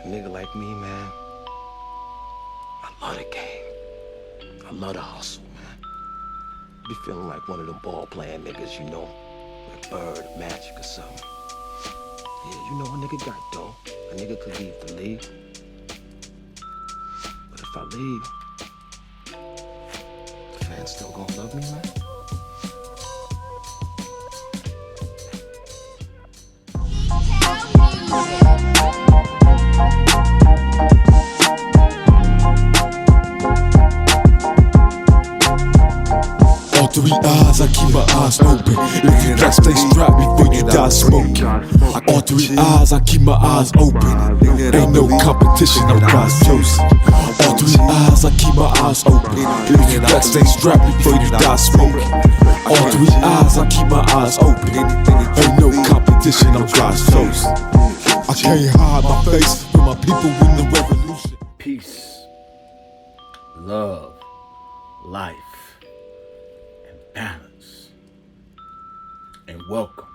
A nigga like me, man, I love the game. I love the hustle, man. Be feeling like one of them ball-playing niggas, you know, like Bird, Magic or something. Yeah, you know a nigga got dough. A nigga could leave the league. But if I leave, the fans still gonna love me, man? All 3 eyes, I keep my eyes open. If you can't stay strapped before you die smoking. All 3 eyes, I keep my eyes open. Ain't no competition, I'm God's chosen. All 3 eyes, I keep my eyes open. If you can't stay strapped before you die smoking. All 3 eyes, I keep my eyes open. Ain't no competition, I'm God's chosen. I can't hide my face when my people win the revolution. Peace, love, life, and balance. And welcome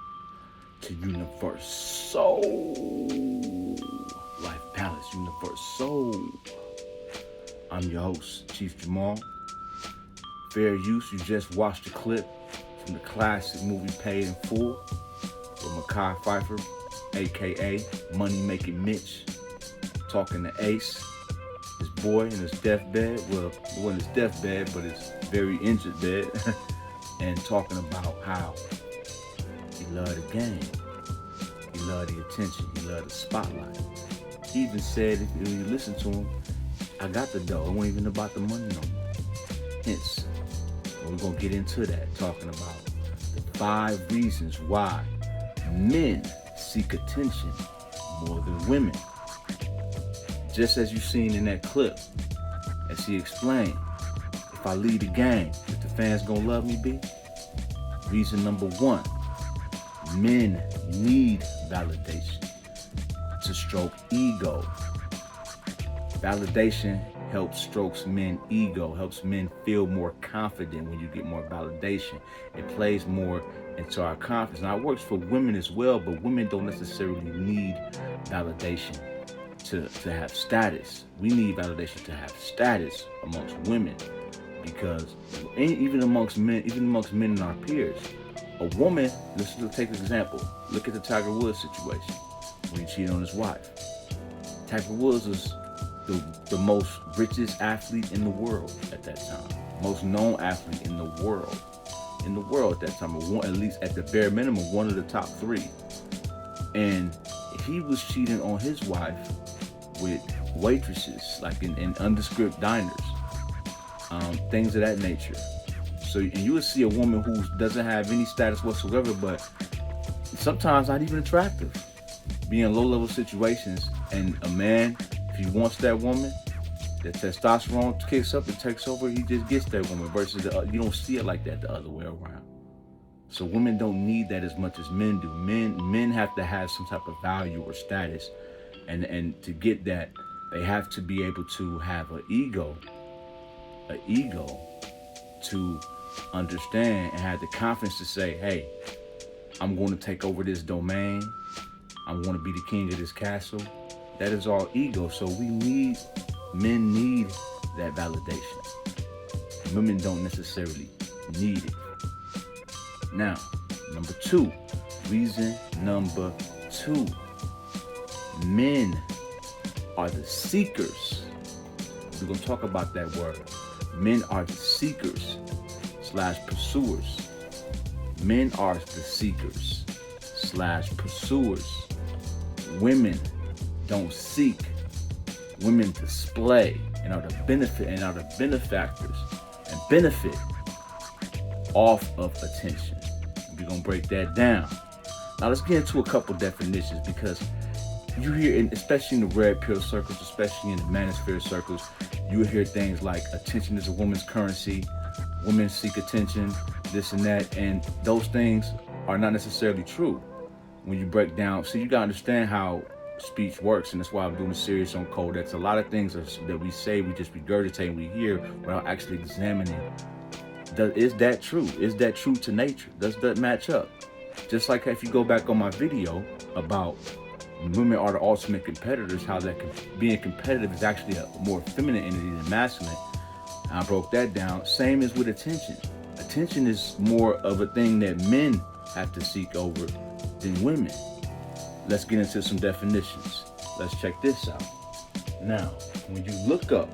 to Universoul Life Balance, Universoul. I'm your host, Chief Jamal. Fair use, you just watched the clip from the classic movie Paid in Full with Mekhi Phifer, aka Money Making Mitch, talking to Ace, his boy in his deathbed. Well, it wasn't his deathbed, but his very injured bed, and talking about how he loved the game, he loved the attention, he loved the spotlight. He even said, if you listen to him, I got the dough. It wasn't even about the money no more. Hence, we're gonna get into that, talking about the 5 reasons why men seek attention more than women. Just as you seen in that clip, as he explained, if I lead the game, if the fans gonna love me, B? Reason number 1, men need validation to stroke ego. Validation helps strokes men ego, helps men feel more confident when you get more validation. It plays more into our confidence. Now it works for women as well, but women don't necessarily need validation to have status. We need validation to have status amongst women, because even amongst men and our peers, a woman, let's take an example. Look at the Tiger Woods situation when he cheated on his wife. Tiger Woods was the most richest athlete in the world at that time, most known athlete in the world at that time, at least at the bare minimum, one of the top 3. And he was cheating on his wife with waitresses, like in nondescript diners, things of that nature. So, and you would see a woman who doesn't have any status whatsoever, but sometimes not even attractive, be in low-level situations, and a man, if he wants that woman, the testosterone kicks up and takes over, he just gets that woman, versus you don't see it like that the other way around. So women don't need that as much as men do. Men have to have some type of value or status, and to get that, they have to be able to have an ego to understand and have the confidence to say, hey, I'm going to take over this domain. I'm going to be the king of this castle. That is all ego. So men need that validation. Women don't necessarily need it. Now, number 2, reason number 2, men are the seekers. We're going to talk about that word. Men are the seekers / pursuers. Men are the seekers / pursuers. Women don't seek. Women display and are the benefactors and benefit off of attention. We're gonna break that down. Now let's get into a couple definitions, because you hear, especially in the red pill circles, especially in the manosphere circles, you hear things like attention is a woman's currency, women seek attention, this and that, and those things are not necessarily true when you break down. So you gotta understand how speech works, and that's why I'm doing a series on codex. A lot of things that we say, we just regurgitate and we hear without actually examining. Is that true? Is that true to nature? Does that match up? Just like if you go back on my video about women are the ultimate competitors, how that being competitive is actually a more feminine entity than masculine. I broke that down. Same as with attention. Attention is more of a thing that men have to seek over than women. Let's get into some definitions. Let's check this out. Now, when you look at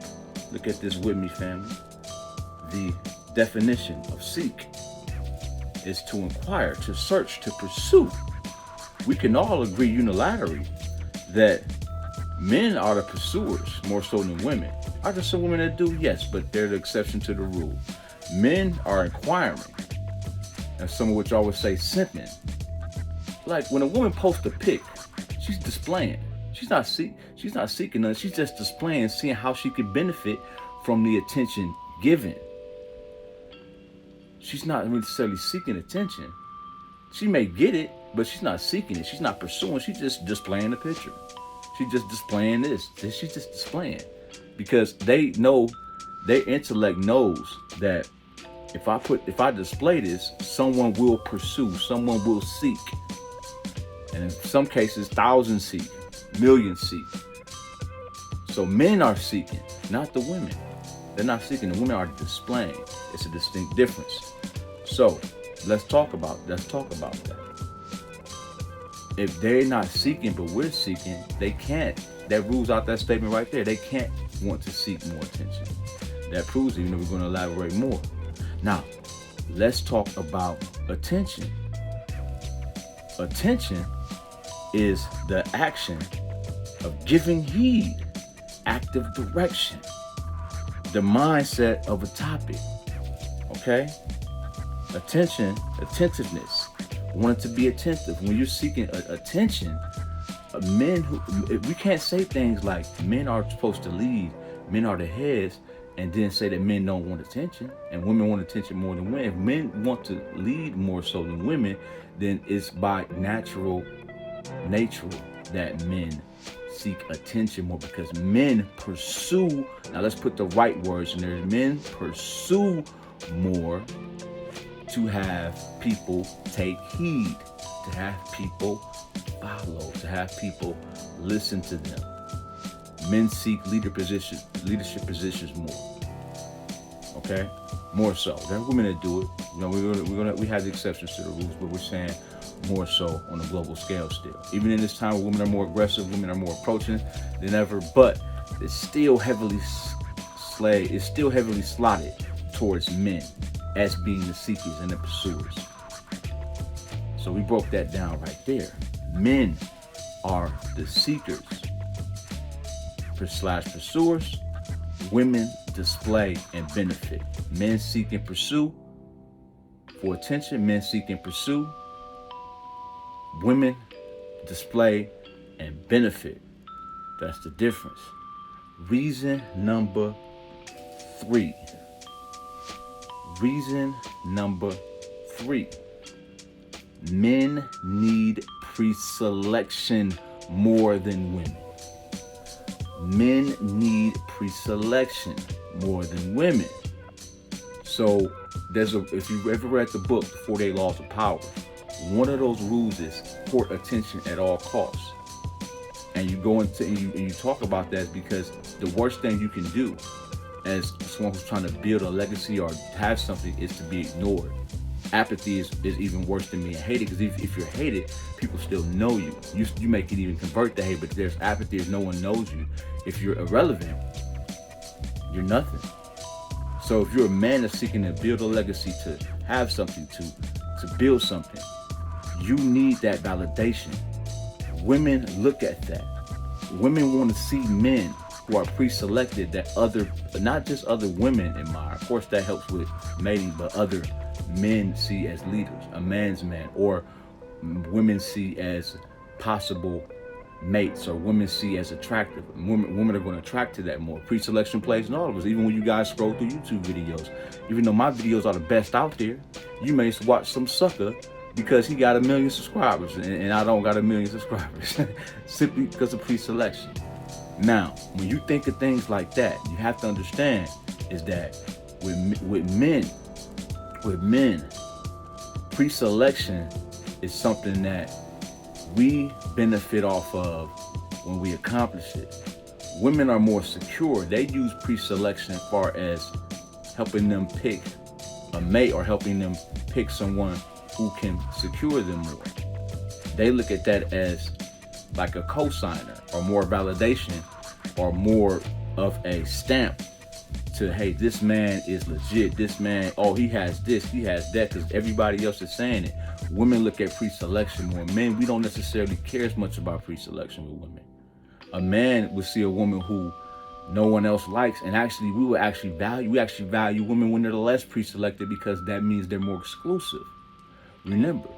this with me, family. The definition of seek is to inquire, to search, to pursue. We can all agree unilaterally that men are the pursuers more so than women. Are there some women that do? Yes, but they're the exception to the rule. Men are inquiring, and some of which I would say simping. Like when a woman posts a pic, she's displaying. She's not seeking nothing. She's just displaying, seeing how she could benefit from the attention given. She's not necessarily seeking attention. She may get it, but she's not seeking it. She's not pursuing. She's just displaying the picture. She's just displaying this. She's just displaying. Because they know, their intellect knows that if I display this, someone will pursue, someone will seek. And in some cases, thousands seek, millions seek. So men are seeking, not the women. They're not seeking, the women are displaying. It's a distinct difference. So let's talk about that. If they're not seeking, but we're seeking, they can't. That rules out that statement right there. They can't want to seek more attention. That proves it, even though we're going to elaborate more. Now, let's talk about attention. Attention is the action of giving heed, active direction, the mindset of a topic. Okay? Attention, attentiveness, wanting to be attentive. When you're seeking attention, we can't say things like men are supposed to lead, men are the heads, and then say that men don't want attention and women want attention more than women. If men want to lead more so than women, then it's by natural nature that men seek attention more, because men pursue. Now let's put the right words in there. Men pursue more to have people take heed, to have people follow, to have people listen to them. Men seek leadership positions more. Okay, more so. There are women that do it. You know, we have the exceptions to the rules, but we're saying more so on a global scale still. Even in this time where women are more aggressive, women are more approaching than ever, but it's still heavily slotted towards men as being the seekers and the pursuers. So we broke that down right there. Men are the seekers / pursuers. Women display and benefit. Men seek and pursue for attention. Men seek and pursue. Women display and benefit. That's the difference. Reason number 3. Men need pre-selection more than women. Men need pre-selection more than women. So if you ever read the book, The 48 Laws of Power, one of those rules is court attention at all costs. And you go into and you talk about that because the worst thing you can do as someone who's trying to build a legacy or have something is to be ignored. Apathy is even worse than being hated, because if you're hated, people still know you. You may can even convert to hate, but if there's apathy, if no one knows you, if you're irrelevant, you're nothing. So if you're a man that's seeking to build a legacy, to have something, to build something, you need that validation. Women look at that. Women want to see men who are pre-selected that not just other women admire. Of course, that helps with mating, but other men see as leaders, a man's man, or women see as possible mates, or women see as attractive. Women are going to attract to that more. Pre-selection plays in all of us. Even when you guys scroll through YouTube videos, even though my videos are the best out there, you may watch some sucker because he got 1 million subscribers and I don't got 1 million subscribers simply because of pre-selection. Now, when you think of things like that, you have to understand is that with men, pre-selection is something that we benefit off of when we accomplish it. Women are more secure. They use pre-selection as far as helping them pick a mate or helping them pick someone who can secure them more. They look at that as like a cosigner or more validation or more of a stamp to, hey, this man is legit. This man, oh, he has this, he has that, because everybody else is saying it. Women look at pre-selection more. Men, we don't necessarily care as much about pre-selection with women. A man would see a woman who no one else likes, and actually we actually value women when they're less pre-selected, because that means they're more exclusive. Remember,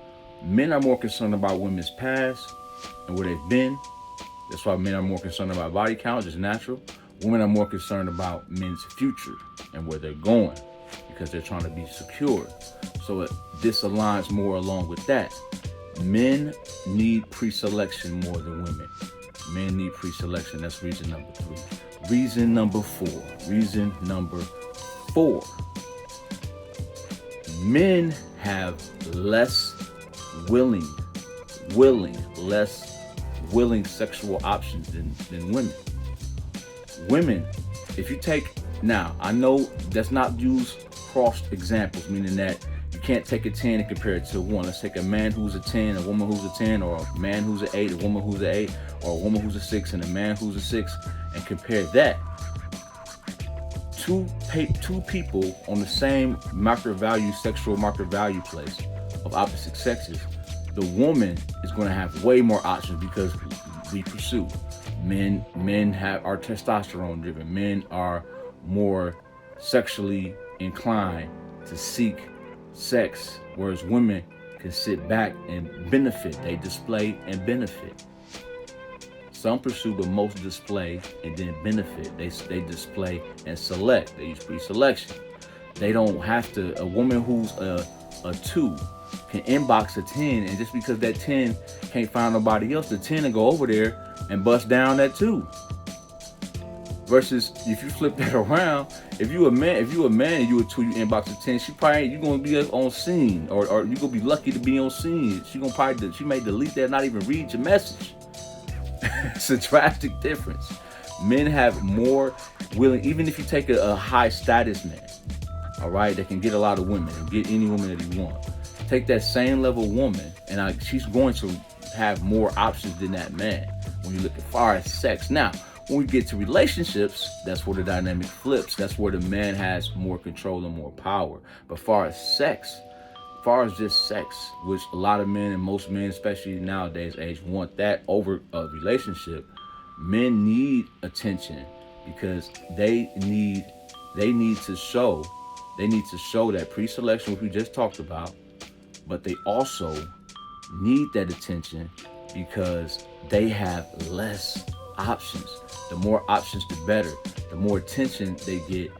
men are more concerned about women's past and where they've been. That's why men are more concerned about body count, just natural. Women are more concerned about men's future and where they're going, because they're trying to be secure. So this aligns more along with that. Men need pre-selection more than women. Men need pre-selection. That's reason number 3. Reason number 4. Men have less willing sexual options than women. Women, if you take, now I know that's not use crossed examples, meaning that you can't take a 10 and compare it to 1. Let's take a man who's a 10, a woman who's a 10, or a man who's an 8, a woman who's an 8, or a woman who's a 6 and a man who's a 6, and compare that. Two people on the same sexual market value place of opposite sexes, the woman is going to have way more options because we pursue. Men are testosterone driven. Men are more sexually inclined to seek sex, whereas women can sit back and benefit. They display and benefit. Some pursue, but most display and then benefit. They display and select. They use pre-selection. They don't have to. A woman who's a 2 can inbox a 10, and just because that 10 can't find nobody else, the 10 will go over there and bust down that 2. Versus if you flip that around, if you a man and you a 2, you inbox a 10, you gonna be on scene, or you gonna be lucky to be on scene. She may delete that, not even read your message. It's a drastic difference. Men have more willing, even if you take a high status man, all right, that can get a lot of women and get any woman that he wants. Take that same level woman, and she's going to have more options than that man when you look as far as sex. Now, when we get to relationships, that's where the dynamic flips. That's where the man has more control and more power. But far as just sex, which a lot of men and most men, especially nowadays age, want that over a relationship. Men need attention because they need to show that pre-selection, which we just talked about, but they also need that attention because they have less options. The more options, the better. The more attention they get,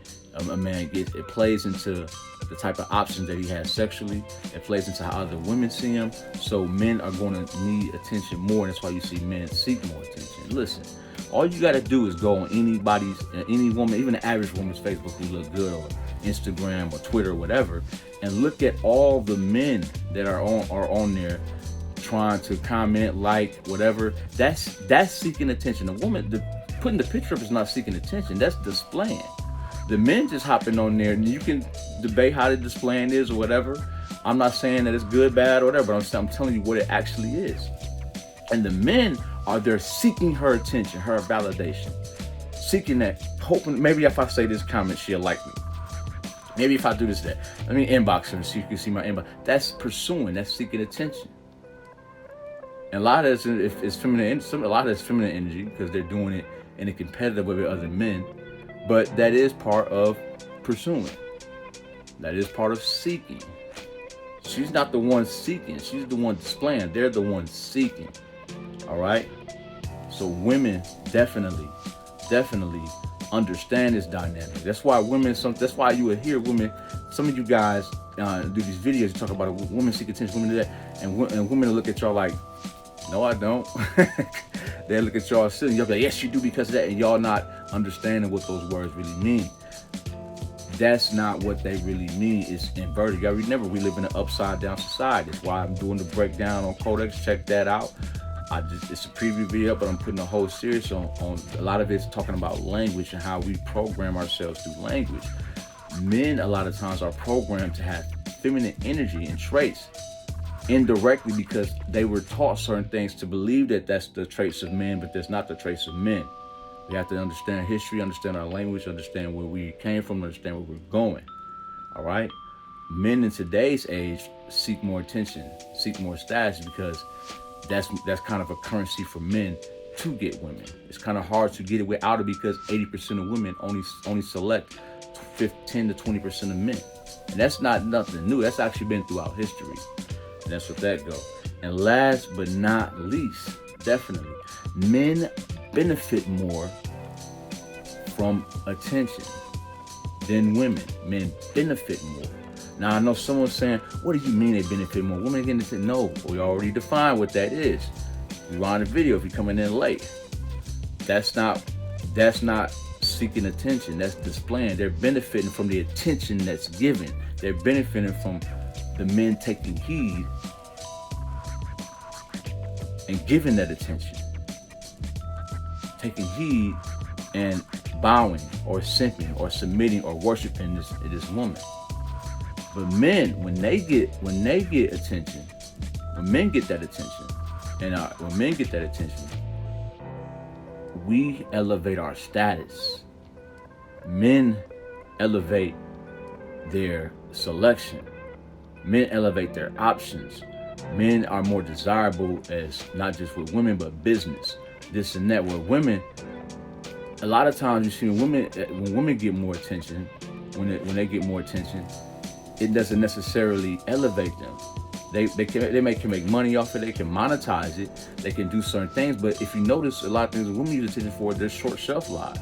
a man gets, it plays into the type of options that he has sexually. It plays into how other women see him. So men are going to need attention more, and that's why you see men seek more attention. Listen, all you got to do is go on any woman, even an average woman's Facebook who look good, or Instagram or Twitter or whatever, and look at all the men that are on there trying to comment, like, whatever. That's seeking attention. A woman, putting the picture up is not seeking attention. That's displaying. The men just hopping on there, and you can debate how the displaying is or whatever. I'm not saying that it's good, bad, or whatever, but I'm telling you what it actually is. And the men are there seeking her attention, her validation, seeking that, hoping maybe if I say this comment, she'll like me. Maybe if I do this, that. Let me inbox her so you can see my inbox. That's pursuing. That's seeking attention. And a lot of it's feminine. A lot of it's feminine energy because they're doing it in a competitive way with other men. But that is part of pursuing. That is part of seeking. She's not the one seeking. She's the one displaying. They're the ones seeking. All right? So women definitely understand this dynamic. That's why that's why you will hear women, some of you guys do these videos, you talk about women seek attention, women do that, and women look at y'all like, no, I don't. They look at y'all silly. Y'all be like, yes, you do because of that, and y'all not understanding what those words really mean. That's not what they really mean. It's inverted. Y'all remember, we live in an upside down society. That's why I'm doing the breakdown on Codex. Check that out. It's a preview video, but I'm putting a whole series on a lot of it's talking about language and how we program ourselves through language. Men a lot of times are programmed to have feminine energy and traits indirectly because they were taught certain things to believe that that's the traits of men, but that's not the traits of men. We have to understand history, understand our language, understand where we came from, understand where we're going. All right? Men in today's age seek more attention, seek more status, because that's kind of a currency for men to get women. It's kind of hard to get it without it because 80% of women only select 10 to 20% of men. And that's not nothing new. That's actually been throughout history. And that's what that goes. And last but not least, definitely, men benefit more from attention than women. Men benefit more. Now, I know someone's saying, what do you mean they benefit more? Women getting to say, no, we already defined what that is. Rewind the video if you're coming in late. That's not seeking attention. That's displaying. They're benefiting from the attention that's given. They're benefiting from the men taking heed and giving that attention. Taking heed and bowing or simping or submitting or worshiping this woman. But men, when they get attention, when men get that attention, we elevate our status. Men elevate their selection. Men elevate their options. Men are more desirable as not just with women, but business, this and that. Where women, a lot of times you see when women get more attention, when they get more attention, it doesn't necessarily elevate them. They can make money off it. They can monetize it. They can do certain things. But if you notice, a lot of things women use attention for, they're short shelf lives.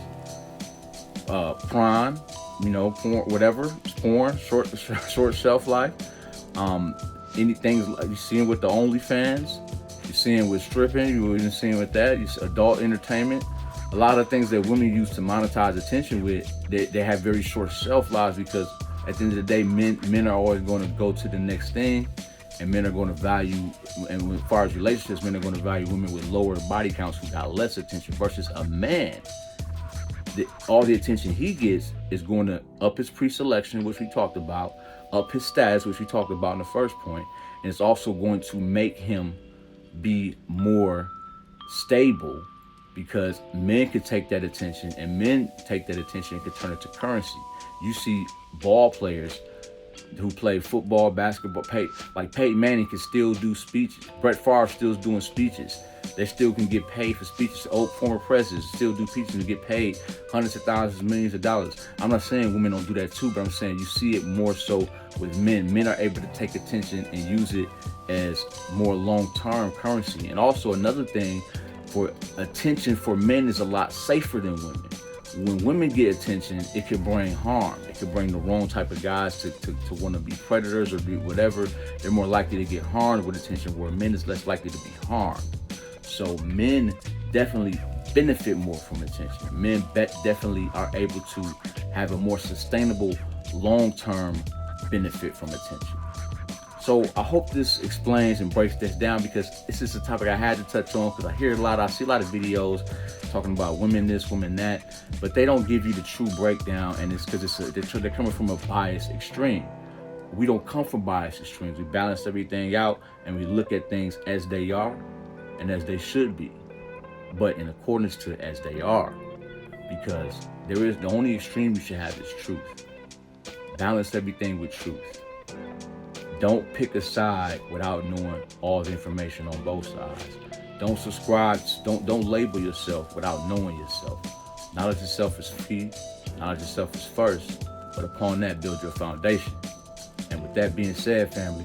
Porn, porn, whatever, porn, short shelf life. Anything like you seeing with the OnlyFans, you're seeing with stripping, you're seeing with that, you see adult entertainment. A lot of things that women use to monetize attention with, they have very short shelf lives because at the end of the day, men are always going to go to the next thing, and men are going to value, and as far as relationships, men are going to value women with lower body counts who got less attention versus a man. All the attention he gets is going to up his pre-selection, which we talked about, up his status, which we talked about in the first point, and it's also going to make him be more stable because men could take that attention, and men take that attention and could turn it to currency. You see ball players who play football, basketball, like Peyton Manning can still do speeches. Brett Favre still doing speeches. They still can get paid for speeches. Old former presidents still do speeches and get paid hundreds of thousands, millions of dollars. I'm not saying women don't do that too, but I'm saying you see it more so with men. Men are able to take attention and use it as more long-term currency. And also another thing, for attention for men is a lot safer than women. When women get attention, it can bring harm. It can bring the wrong type of guys to want to be predators or be whatever. They're more likely to get harmed with attention, where men is less likely to be harmed. So men definitely benefit more from attention. Men definitely are able to have a more sustainable, long-term benefit from attention. So I hope this explains and breaks this down, because this is a topic I had to touch on because I see a lot of videos talking about women this, women that, but they don't give you the true breakdown, and it's because they're coming from a biased extreme. We don't come from biased extremes. We balance everything out and we look at things as they are and as they should be, but in accordance to as they are, because the only extreme you should have is truth. Balance everything with truth. Don't pick a side without knowing all the information on both sides. Don't subscribe, don't label yourself without knowing yourself. Knowledge yourself is key, knowledge yourself is first, but upon that, build your foundation. And with that being said, family,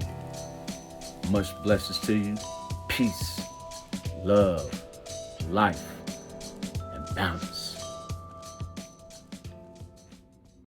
much blessings to you. Peace, love, life, and balance.